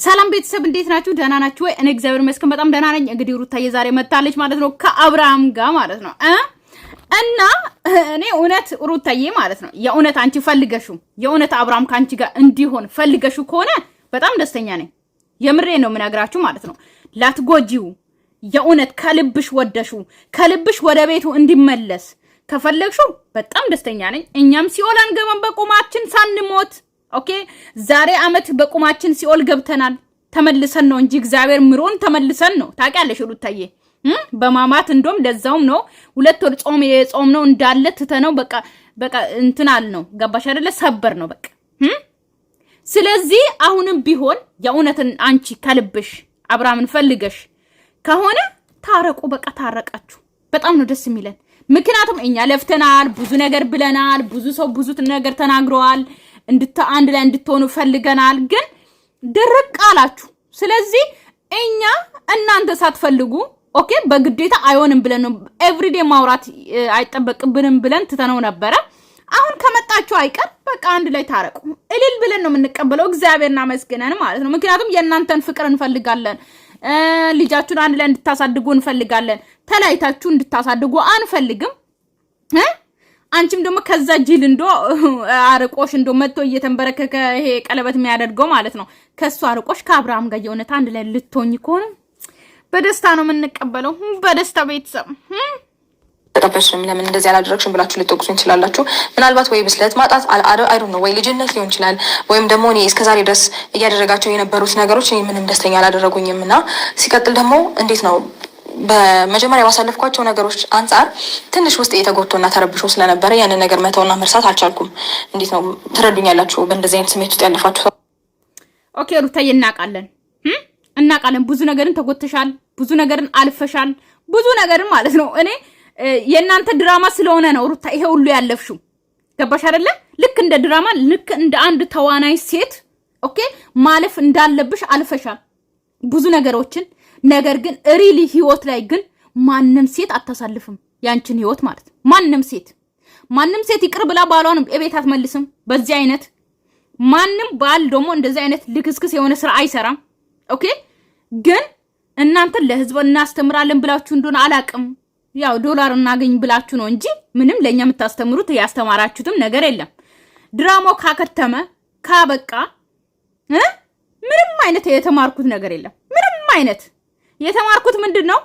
ሰላም ቤተሰብ እንዴት ናችሁ? ደህና ናችሁ ወይ? እኔ እግዚአብሔር ይመስገን በጣም ደህና ነኝ። እንግዲህ ሩታዬ ዛሬ መጣለች ማለት ነው ከአብርሃም ጋር ማለት ነው እና እኔ እውነት ሩታዬ ማለት ነው የእውነት አንቺ ፈልገሹ የእውነት አብርሃም ካንቺ ጋር እንዲሆን ፈልገሹ ከሆነ በጣም ደስተኛ ነኝ። የምሬ ነው ምናግራችሁ ማለት ነው። ላትጎጂው የእውነት ከልብሽ ወደሹ ከልብሽ ወደ ቤቱ እንዲመለስ ከፈለግሹ በጣም ደስተኛ ነኝ። እኛም ሲኦል አንገባም በቁማችን ሳንሞት ኦኬ። ዛሬ አመት በቁማችን ሲኦል ገብተናል ተመልሰን ነው እንጂ እግዚአብሔር ምሮን ተመልሰን ነው። ታውቂያለሽ ሩታዬ በማማት እንደም ለዛውም ነው 2 ወር ጾም የጾም ነው እንዳለ ተተነው በቃ እንትናል ነው ገባሽ አይደለ? ሰበር ነው በቃ ስለዚህ አሁንም ቢሆን የእውነትን አንቺ ከልብሽ አብርሃምን ፈልገሽ ከሆነ ታረቁ። በቃ ታረቃችሁ በጣም ነው ደስ የሚለን። ምክንያቱም እኛ ለፍተናል፣ ብዙ ነገር ብለናል፣ ብዙ ሰው ብዙ ነገር ተናግረዋል፣ አንድ ላይ እንድትሆኑ ፈልገናል፣ ግን ድርቅ አላችሁ። ስለዚህ እኛ እናንተ ሳትፈልጉ ኦኬ በግዴታ አይሆንም ብለን ነው ኤቭሪዴ ማውራት አይጠበቅብንም ብለን ትተነው ነበረ። አሁን ከመጣችሁ አይቀር በቃ አንድ ላይ ታረቁ እልል ብለን ነው የምንቀበለው። እግዚአብሔርና መስገነን ማለት ነው። ምክንያቱም የእናንተን ፍቅር እንፈልጋለን፣ ልጃችሁን አንድ ላይ እንድታሳድጉ እንፈልጋለን። ተላይታችሁ እንድታሳድጉ አንፈልግም። አንቺም ደግሞ ከዛ ጅል እንዶ አርቆሽ እንዶ መጥቶ እየተንበረከከ ይሄ ቀለበት የሚያደርገው ማለት ነው ከሱ አርቆሽ ከአብርሃም ጋር የሆነ አንድ ላይ ልትሆኝ ከሆነ በደስታ ነው የምንቀበለው። በደስታ ቤተሰብ ተቀበልሽም ለምን እንደዚህ አላደረግሽም ብላችሁ ልትወቅሱ እንችላላችሁ። ምናልባት ወይ ብስለት ማጣት አይ ዶንት ኖ ወይ ልጅነት ሊሆን ይችላል፣ ወይም ደግሞ እኔ እስከዛሬ ድረስ እያደረጋቸው የነበሩት ነገሮች እኔ ምንም ደስተኛ አላደረጉኝም እና ሲቀጥል ደግሞ እንዴት ነው በመጀመሪያ ባሳለፍኳቸው ነገሮች አንፃር ትንሽ ውስጥ የተጎቶና ተረብሾ ስለነበረ ያንን ነገር መተውና መርሳት አልቻልኩም። እንዴት ነው ትረዱኛላችሁ? በእንደዚህ አይነት ስሜት ውስጥ ያለፋችሁ ኦኬ ሩታዬ እናቃለን። ብዙ ነገርን ተጎተሻል፣ ብዙ ነገርን አልፈሻል፣ ብዙ ነገርን ማለት ነው። እኔ የእናንተ ድራማ ስለሆነ ነው ሩታ ይሄ ሁሉ ያለፍሽው። ገባሽ አይደለ? ልክ እንደ ድራማ ልክ እንደ አንድ ተዋናይ ሴት ኦኬ ማለፍ እንዳለብሽ አልፈሻል ብዙ ነገሮችን። ነገር ግን ሪሊ ህይወት ላይ ግን ማንንም ሴት አታሳልፍም ያንቺን ህይወት ማለት ነው። ማንንም ሴት ይቅር ብላ ባሏን እቤት አትመልስም በዚህ አይነት። ማንንም ባል ደግሞ እንደዚህ አይነት ልክስክስ የሆነ ስራ አይሰራም ኦኬ። ግን እናንተ ለህዝብ እናስተምራለን ብላችሁ እንደሆነ አላቅም፣ ያው ዶላር እናገኝ ብላችሁ ነው እንጂ ምንም ለኛ የምታስተምሩት ያስተማራችሁትም ነገር የለም። ድራማው ካከተመ ካበቃ ምንም አይነት የተማርኩት ነገር የለም። ምንም አይነት የተማርኩት ምንድነው?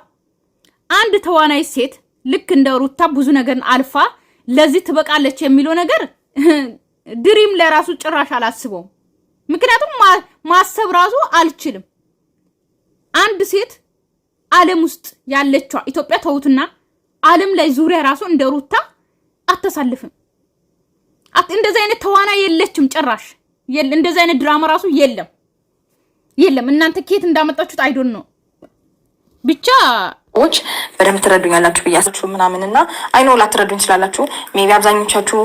አንድ ተዋናይ ሴት ልክ እንደ ሩታ ብዙ ነገርን አልፋ ለዚህ ትበቃለች የሚለው ነገር ድሪም ለራሱ ጭራሽ አላስበው። ምክንያቱም ማሰብ ራሱ አልችልም። አንድ ሴት ዓለም ውስጥ ያለችው ኢትዮጵያ ተውትና ዓለም ላይ ዙሪያ ራሱ እንደ ሩታ አተሳልፍም። እንደዚህ አይነት ተዋናይ የለችም ጭራሽ። እንደዚህ አይነት ድራማ ራሱ የለም። እናንተ ከየት እንዳመጣችሁት አይዶን ነው ብቻ ኦች በደንብ ትረዱኛላችሁ ብያችሁ ምናምንና አይኖ ላትረዱኝ ይችላልላችሁ። ሜቢ አብዛኞቻችሁ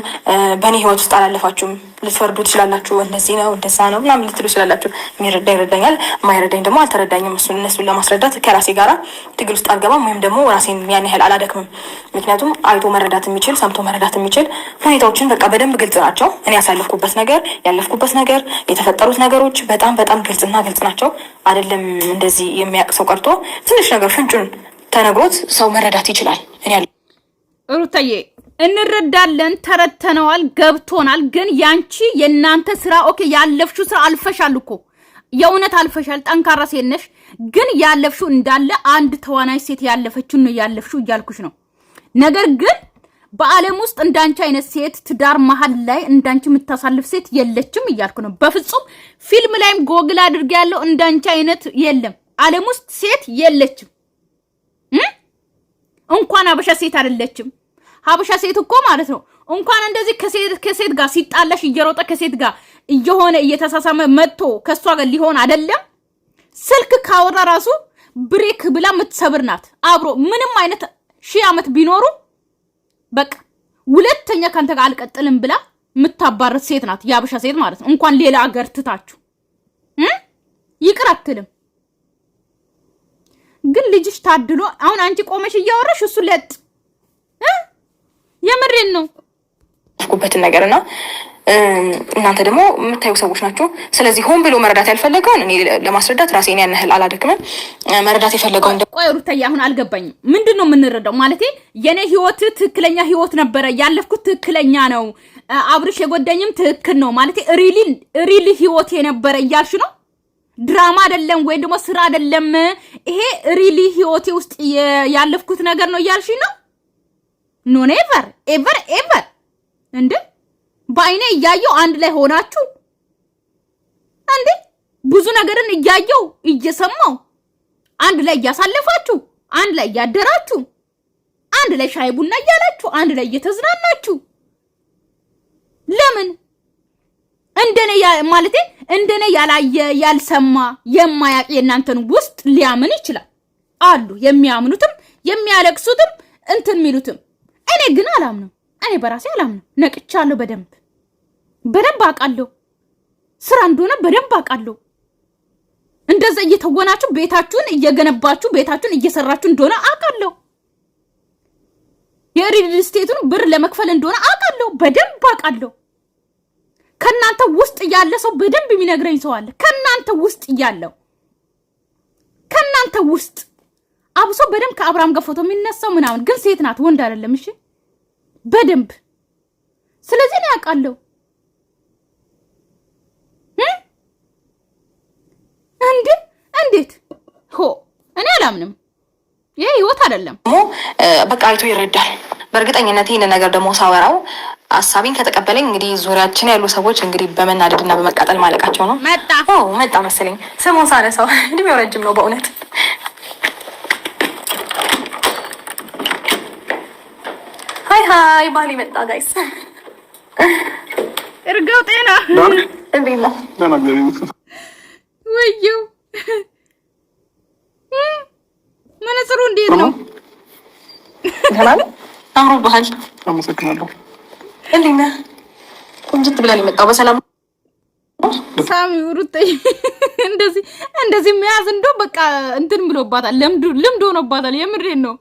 በኔ ህይወት ውስጥ አላለፋችሁም ልትፈርዱ ትችላላችሁ። እንደዚህ ነው እንደዛ ነው ምናምን ልትሉ ይችላልላችሁ። የሚረዳ ይረዳኛል፣ ማይረዳኝ ደግሞ አልተረዳኝም። እነሱን ለማስረዳት ከራሴ ጋራ ትግል ውስጥ አልገባም፣ ወይም ደግሞ ራሴን ያን ያህል አላደክምም። ምክንያቱም አይቶ መረዳት የሚችል ሰምቶ መረዳት የሚችል ሁኔታዎችን በቃ በደንብ ግልጽ ናቸው። እኔ ያሳለፍኩበት ነገር ያለፍኩበት ነገር የተፈጠሩት ነገሮች በጣም ግልጽና ግልጽ ናቸው። አይደለም እንደዚህ የሚያውቅ ሰው ቀርቶ ትንሽ ነገር ፍንጩን ተነግሮት ሰው መረዳት ይችላል። እኔ ሩታዬ እንረዳለን፣ ተረተነዋል፣ ገብቶናል። ግን ያንቺ የናንተ ስራ ኦኬ ያለፍሹ ስራ አልፈሻል እኮ የእውነት አልፈሻል። ጠንካራ ሴት ነሽ። ግን ያለፍሹ እንዳለ አንድ ተዋናይ ሴት ያለፈችው ነው ያለፍሹ እያልኩሽ ነው። ነገር ግን በዓለም ውስጥ እንዳንቺ አይነት ሴት ትዳር መሀል ላይ እንዳንቺ የምታሳልፍ ሴት የለችም እያልኩ ነው። በፍጹም ፊልም ላይም ጎግል አድርጌ ያለው እንዳንቺ አይነት የለም። ዓለም ውስጥ ሴት የለችም። እንኳን ሀበሻ ሴት አይደለችም። ሀበሻ ሴት እኮ ማለት ነው እንኳን እንደዚህ ከሴት ጋር ሲጣላሽ እየሮጠ ከሴት ጋር እየሆነ እየተሳሳመ መጥቶ ከሷ ጋር ሊሆን አይደለም ስልክ ካወራ ራሱ ብሬክ ብላ የምትሰብር ናት። አብሮ ምንም አይነት 1000 ዓመት ቢኖሩ በቃ ሁለተኛ ካንተ ጋር አልቀጥልም ብላ የምታባርት ሴት ናት የሀበሻ ሴት ማለት ነው። እንኳን ሌላ አገር ትታችሁ ይቅር አትልም። ግን ልጅሽ ታድሎ አሁን አንቺ ቆመሽ እያወራሽ እሱ ለጥ የምሬን ነው ያልኩበትን ነገርና እናንተ ደግሞ የምታዩ ሰዎች ናቸው። ስለዚህ ሆን ብሎ መረዳት ያልፈለገውን እኔ ለማስረዳት ራሴን ያን ያህል አላደክምም። መረዳት የፈለገውን ቆይ ሩታዬ አሁን አልገባኝም። ምንድን ነው የምንረዳው? ማለቴ የኔ ህይወት ትክክለኛ ህይወት ነበረ፣ ያለፍኩት ትክክለኛ ነው፣ አብርሽ የጎዳኝም ትክክል ነው ማለቴ ሪሊ ህይወት የነበረ እያልሽ ነው? ድራማ አይደለም ወይ ደግሞ ስራ አይደለም፣ ይሄ ሪሊ ህይወቴ ውስጥ ያለፍኩት ነገር ነው እያልሽ ነው? ኖ ኔቨር ኤቨር ኤቨር። እንዴ በአይኔ እያየው አንድ ላይ ሆናችሁ እንዴ ብዙ ነገርን እያየው እየሰማው አንድ ላይ እያሳለፋችሁ አንድ ላይ እያደራችሁ አንድ ላይ ሻይ ቡና እያላችሁ አንድ ላይ እየተዝናናችሁ ለምን እንደኔ ማለቴ እንደኔ ያላየ ያልሰማ የማያቅ የእናንተን ውስጥ ሊያምን ይችላል አሉ የሚያምኑትም የሚያለቅሱትም እንትን ሚሉትም። እኔ ግን አላምነው። እኔ በራሴ አላምነው። ነቅቻለሁ። በደንብ አውቃለሁ። ስራ እንደሆነ በደንብ አውቃለሁ። እንደዛ እየተወናችሁ ቤታችሁን እየገነባችሁ ቤታችሁን እየሰራችሁ እንደሆነ አውቃለሁ። የሪል ስቴቱን ብር ለመክፈል እንደሆነ አውቃለሁ። በደንብ አውቃለሁ። ከናንተ ውስጥ ያለ ሰው በደንብ የሚነግረኝ ሰው አለ። ከናንተ ውስጥ ያለው ከናንተ ውስጥ አብሶ በደንብ ከአብርሃም ጋር ፎቶ የሚነሳው ምናምን ግን ሴት ናት ወንድ አይደለም። እሺ በደንብ ስለዚህ ነው ያውቃለሁ። እንዴት እኔ አላምንም። ይሄ ህይወት አይደለም። በቃ አይቶ ይረዳል። በእርግጠኝነት ይሄን ነገር ደግሞ ሳወራው ሀሳቤን ከተቀበለኝ እንግዲህ ዙሪያችን ያሉ ሰዎች እንግዲህ በመናደድና በመቃጠል ማለቃቸው ነው። መጣ መሰለኝ። ስሙን ሳነሳው እድሜው ረጅም ነው በእውነት። ሃይ ባሊ መጣ ጋይስ። እርጋው ጤና እንዴት ነው? ወይው መነጽሩ እንዴት ነው? ተማም አምሮብሃል። አመሰግናለሁ። እንዴት ነህ? ቁንጅት ብለን የመጣው በሰላም ሳሚ ሩታዬ እንደዚህ መያዝ እንደው በቃ እንትን ብሎባታል። ልምድ ሆኖባታል። የምሬን ነው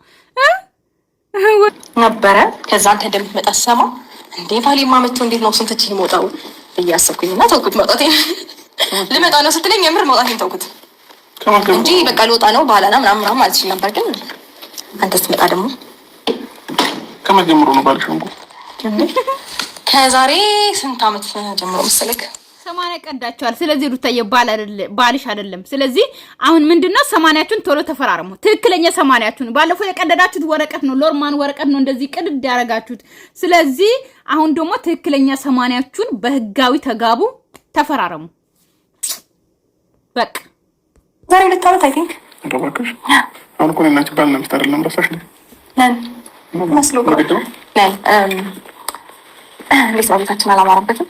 ነበረ። ከዛ አንተ እንደምትመጣ ሰማ እንዴ ባሌማ መጥቶ እንዴት ነው ስንት ቺ ሞጣው እያሰብኩኝና ተውኩት። መውጣቴ ልመጣ ነው ስትለኝ የምር መውጣቴን ተውኩት እንጂ በቃ ልወጣ ነው ባላና ምናምን ማለት ይችላል ነበር። ግን አንተ ስትመጣ ደግሞ ከመጀመሩ ነው ባልሽ እንኳን ከዛሬ ስንት አመት ጀምሮ መሰለክ 80 ቀዳቸዋል። ስለዚህ ሩታዬ ባልሽ አይደለም። ስለዚህ አሁን ምንድነው 80ቱን ቶሎ ተፈራረሙ። ትክክለኛ 80ቱን ባለፈው የቀደዳችሁት ወረቀት ነው፣ ሎርማን ወረቀት ነው እንደዚህ ቅድድ ያረጋችሁት። ስለዚህ አሁን ደግሞ ትክክለኛ 80ቱን በህጋዊ ተጋቡ፣ ተፈራረሙ። በቃ ዛሬ ልታወት አይ ቲንክ እንደባከሽ አሁን እኮ እናንቺ ባልና ሚስት አይደለም ረሳሽ ነው መስሎ እንዴት ነው ቤታችን አላማረበትም?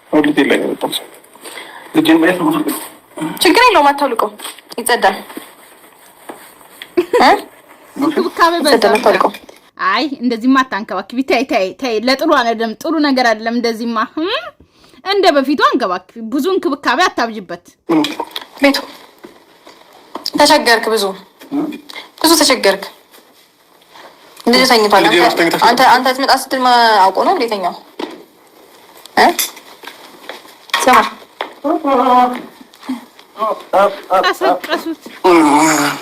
አሁን ልጅ ላይ ነው ተጣጣ ልጅን ማየት ነው። ችግር የለውም አታውልቀው፣ ይጸዳል። እንክብካቤ በዛ። አይ እንደዚህማ አታንከባክቢ። ተይ ለጥሩ አይደለም፣ ጥሩ ነገር አይደለም። እንደዚህማ እንደ በፊቱ አንከባክቢ። ብዙ እንክብካቤ አታብጅበት። ቤቱ ተቸገርክ፣ ብዙ ተቸገርክ። ልጅ ተኝቷል። አንተ ትመጣ ስትል አውቆ ነው ቤተኛው አሰቀሱት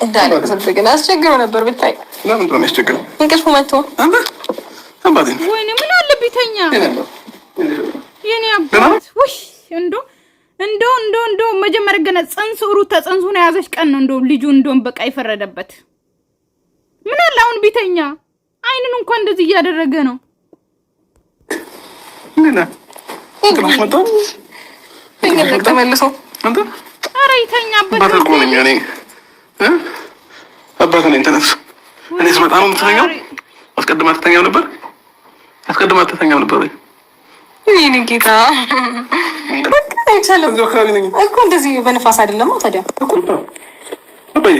እንዳለ ግን አስቸግሮ ነበር ብታይ። ለምን ነው የሚያስቸግረው? እንቅልፉ መጥቶ ወይኔ ምን አለ ቢተኛ የኔ አባት ውይ እንደው መጀመሪያ ገና ጽንሱ ሩታ ጽንሱን የያዘች ቀን ነው እንደው ልጁ እንደውም በቃ ይፈረደበት። ምን አለ አሁን ቢተኛ አይኑን እንኳን እንደዚህ እያደረገ ነው። ትንሽ መጣ ተመልሶ አንተ ኧረ ይተኛበት። ባተቆነኝ እኔ አባት ነኝ። ተነስ። እኔ ስመጣ ነው የምትተኛው? አስቀድማ ትተኛው ነበር? ይሄን ጌታ በቃ አይቻልም እኮ እንደዚህ በነፋስ አይደለም ታዲያ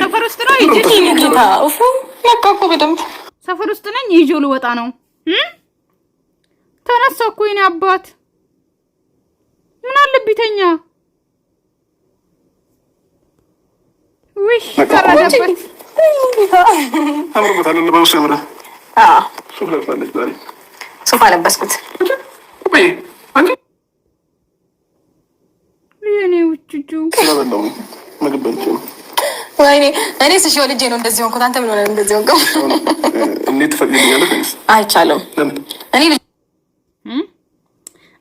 ሰፈር ውስጥ ነው ይሄ ጌታ ኡፍ ለካ እኮ በደምብ ሰፈር ውስጥ ነኝ። ይዤው ልወጣ ነው። ተነሳ እኮ የኔ አባት ምን አለብኝተኛ ውይ ተረደበት አምሮበታል። ለባብስ ያምራል። ሱፍ ለብሳለች ዛሬ። ሱፍ አለበስኩት። ወይ አንቺ የኔ ውጭጁ ስለበላው ምግብ በልቼ ነው። ወይኔ እኔ ስሽ ወልጄ ነው እንደዚህ ሆንኩት። አንተ ምን ሆነ እንደዚህ ሆንኩ? እንዴት ትፈልጊኛለሽ? አይቻለም። እኔ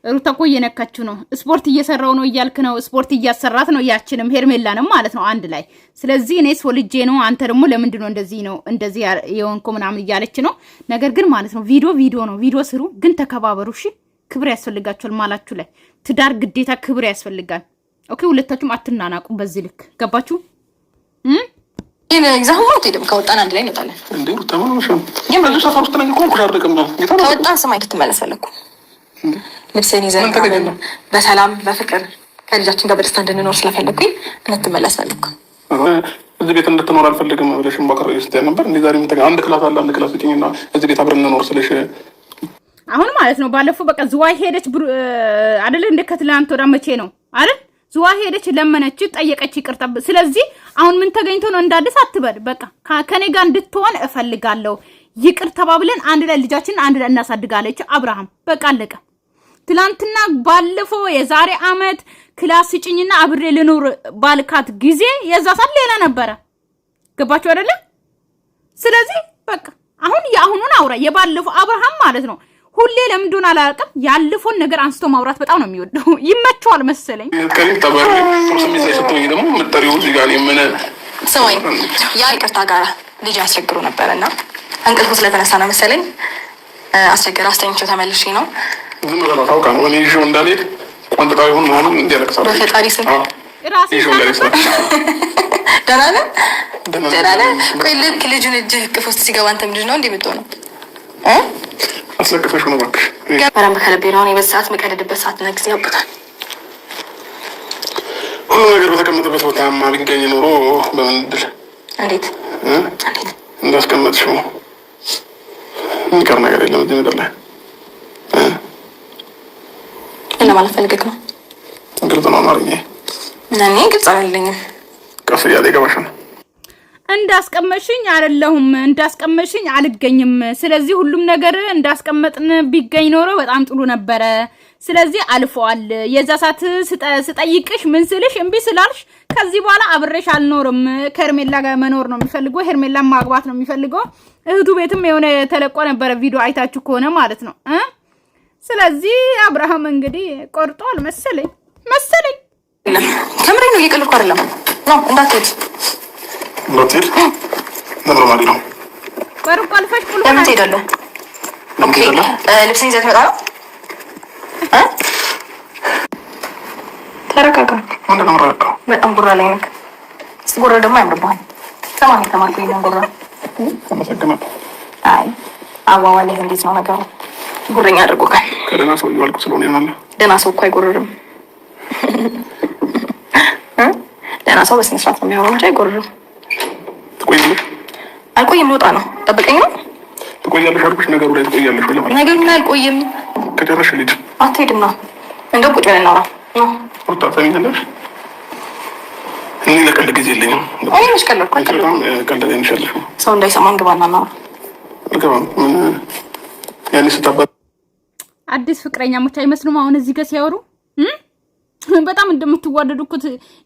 ሩታ እኮ እየነካችሁ ነው። ስፖርት እየሰራው ነው እያልክ ነው። ስፖርት እያሰራት ነው ያችንም ሄርሜላንም ማለት ነው አንድ ላይ። ስለዚህ እኔስ ወልጄ ነው፣ አንተ ደግሞ ለምንድን ነው እንደዚህ የሆንኩ ምናምን እያለች ነው። ነገር ግን ማለት ነው ቪዲዮ ነው። ቪዲዮ ስሩ ግን ተከባበሩ። እሺ ክብር ያስፈልጋችኋል። ማላችሁ ላይ ትዳር ግዴታ ክብር ያስፈልጋል። ኦኬ ሁለታችሁም አትናናቁ በዚህ ልክ ገባችሁ? ይሄን ኤግዛም ማለት ይደም ከወጣን አንድ ላይ እንወጣለን። እንዴ ተማም ነው የምልሽ ሰፈር ውስጥ ነኝ እኮ ኩሻርደቀም ነው ከወጣን ስማ ልትመለስ ፈለኩ። ልብሴን ይዘን በሰላም በፍቅር ከልጃችን ጋር በደስታ እንድንኖር ስለፈለኩኝ እንድትመለስ ፈለኩ። እዚህ ቤት እንድትኖር አልፈልግም ብለሽ ባከረ ይስተያ ነበር። እንዴ ዛሬ ምን አንድ ክላስ አለ አንድ ክላስ ወጪኝና እዚህ ቤት አብረን እንኖር ስለሽ አሁን ማለት ነው። ባለፈው በቃ ዝዋይ ሄደች አይደል? እንደ ከትላንት ወዳ መቼ ነው አይደል? ዝዋይ ሄደች፣ ለመነች፣ ጠየቀች ይቅርታ። ስለዚህ አሁን ምን ተገኝቶ ነው እንዳዲስ አትበል። በቃ ከኔ ጋር እንድትሆን እፈልጋለሁ፣ ይቅር ተባብለን አንድ ላይ ልጃችንን አንድ ላይ እናሳድጋለች። አብርሃም በቃ አለቀ። ትላንትና ባለፈው የዛሬ አመት ክላስ ስጭኝና አብሬ ልኖር ባልካት ጊዜ የዛ ሰዓት ሌላ ነበረ። ገባችሁ አይደለ? ስለዚህ በቃ አሁን የአሁኑን አውራ። የባለፈው አብርሃም ማለት ነው ሁሌ ለምን እንደሆነ አላውቅም ያለፈውን ነገር አንስቶ ማውራት በጣም ነው የሚወደው። ይመቸዋል መሰለኝ። ከኔ ተባረ ፕሮሰስ ላይ ሰጥቶኝ ደግሞ መጠሪው እዚህ ጋር የምን ሰማይ ያ ይቅርታ ጋር ልጅ አስቸግሮ ነበርና እንቅልፉ ስለተነሳ ነው መሰለኝ አስቸግሮ አስተኝቼው ተመልሼ ነው። ዝም ብለህ ታውቃ ነው እኔ ይዤው እንዳልሄድ ቋንቋው ይሁን ምናምን እንዲያለቅሳል። በፈጣሪ ስም ራሴ ደህና ነህ? ቆይ ልክ ልጁን እጅህ እቅፍ ውስጥ ሲገባ አንተ ምንድን ነው እንዴ የምትሆነው? አስለቅሰሽ ነው እባክሽ። በረም ከልቤ ነው። እኔ በዚህ ሰዓት የምቀልድበት ሰዓት እና ጊዜ ያውቁታል። ሁሉ ነገር በተቀመጠበት ቦታማ ቢገኝ ኖሮ በምን እድል እንዴት እንዳስቀመጥሽው የሚቀር ነገር የለም እዚህ ምድር ላይ። ለማለት ፈልገህ ነው? ግልጽ ነው አማርኛዬ። እኔ ግልጽ አላለኝም። ቀስ እያለ ይገባሽ ነው። እንዳስቀመሽኝ አይደለሁም እንዳስቀመሽኝ አልገኝም። ስለዚህ ሁሉም ነገር እንዳስቀመጥን ቢገኝ ኖሮ በጣም ጥሩ ነበረ። ስለዚህ አልፈዋል። የዛ ሰዓት ስጠይቅሽ ምን ስልሽ እምቢ ስላልሽ ከዚህ በኋላ አብሬሽ አልኖርም። ከሄርሜላ ጋር መኖር ነው የሚፈልገው፣ ሄርሜላ ማግባት ነው የሚፈልገው። እህቱ ቤትም የሆነ ተለቆ ነበረ ቪዲዮ አይታችሁ ከሆነ ማለት ነው። ስለዚህ አብርሃም እንግዲህ ቆርጧል መሰለኝ። ከምሬ ነው እየቀለድኩ አይደለም ነው እንዳትሄድ ሎቲል ኖርማሊ ነው። ቆርቆ አልፈሽ ቁልቁል ለምን ትሄዳለህ? ኦኬ ልብስን ይዘህ ትመጣ ነው። ተረጋጋ። ምንድን ነው የምረጋጋው? በጣም ጉራ ላይ ነህ። ጉራ ደግሞ ያምርብሃል። ሰማን የተማርኩኝ ነው ጉራ። አመሰግናለሁ። አይ አዋዋልህ እንዴት ነው ነገሩ? ጉረኛ አድርጎካል። ከደህና ሰው እየዋልኩ ስለሆነ ይሆናል። ደህና ሰው እኮ አይጎርርም። ደህና ሰው በስነ ስርዓት ነው የሚሆነው እንጂ አይጎርርም። ትቆያለሽ? አልቆይም፣ ልወጣ ነው። ጠብቀኝ ነው። ትቆያለሽ አልኩሽ። ነገሩ ላይ ትቆያለሽ ወይ ለማለት? ነገሩ ላይ አልቆይም። ከጨረሽ ልጅ አትሄድም ነው እንደው ቁጭ ብለን እናውራ። ሩታ ታሚኛለሽ? እኔ ለቀልድ ጊዜ የለኝም። እኔ መች ቀለድኩ? በጣም ቀልድ ላይ ነሽ ያለሽው። ሰው እንዳይሰማን ግባና እናውራ። አልገባም። ያኔ ስታባት አዲስ ፍቅረኛሞች አይመስሉም? አሁን እዚህ ጋር ሲያወሩ በጣም እንደምትዋደዱ እኮ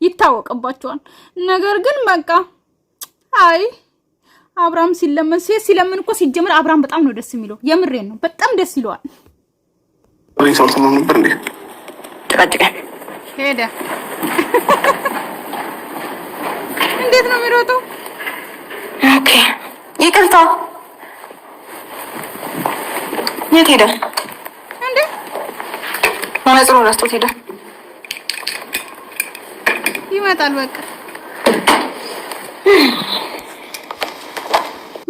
ይታወቅባቸዋል። ነገር ግን በቃ አይ አብርሃም ሲለምን እኮ ሲጀምር አብርሃም በጣም ነው ደስ የሚለው። የምሬን ነው፣ በጣም ደስ ይለዋል። ሰው ሰማሁ ነበር እንዴ? ጨቀጨቀኝ ሄደ። እንዴት ነው የሚሮጠው? ኦኬ ይቅርታ። የት ሄደ እንዴ? መነጽሩ ረስቶት ሄደ። ይመጣል በቃ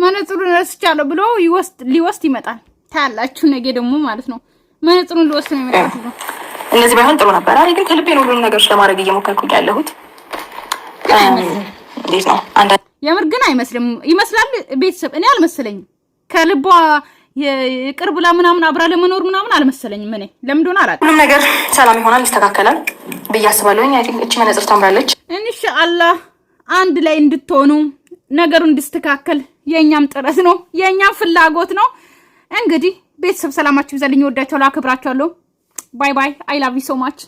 መነጽሩን ረስቻለሁ ብሎ ሊወስድ ይመጣል። ታያላችሁ ነገ ደግሞ ማለት ነው መነጽሩን ሊወስድ ነው የሚመጣው። እነዚህ ባይሆን ጥሩ ነበር። አይ ግን ከልቤ ነው ሁሉም ነገሮች ለማድረግ እየሞከርኩኝ ያለሁት። እንዴት ነው አንተ? የምር ግን አይመስልም። ይመስላል ቤተሰብ እኔ አልመሰለኝም። ከልቧ የቅር ብላ ምናምን አብራ ለመኖር ምናምን አልመሰለኝም። እኔ ለምን እንደሆነ አላውቅም። ሁሉም ነገር ሰላም ይሆናል፣ ይስተካከላል ብዬ አስባለሁ። አይ ቲንክ እቺ መነጽር ታምራለች። ኢንሻአላህ አንድ ላይ እንድትሆኑ ነገሩ እንዲስተካከል የኛም ጥረት ነው፣ የኛም ፍላጎት ነው። እንግዲህ ቤተሰብ ሰላማችሁ ይዘልኝ። ወዳችኋለሁ፣ አክብራችኋለሁ። ባይ ባይ። አይ ላቭ ዩ ሶ ማች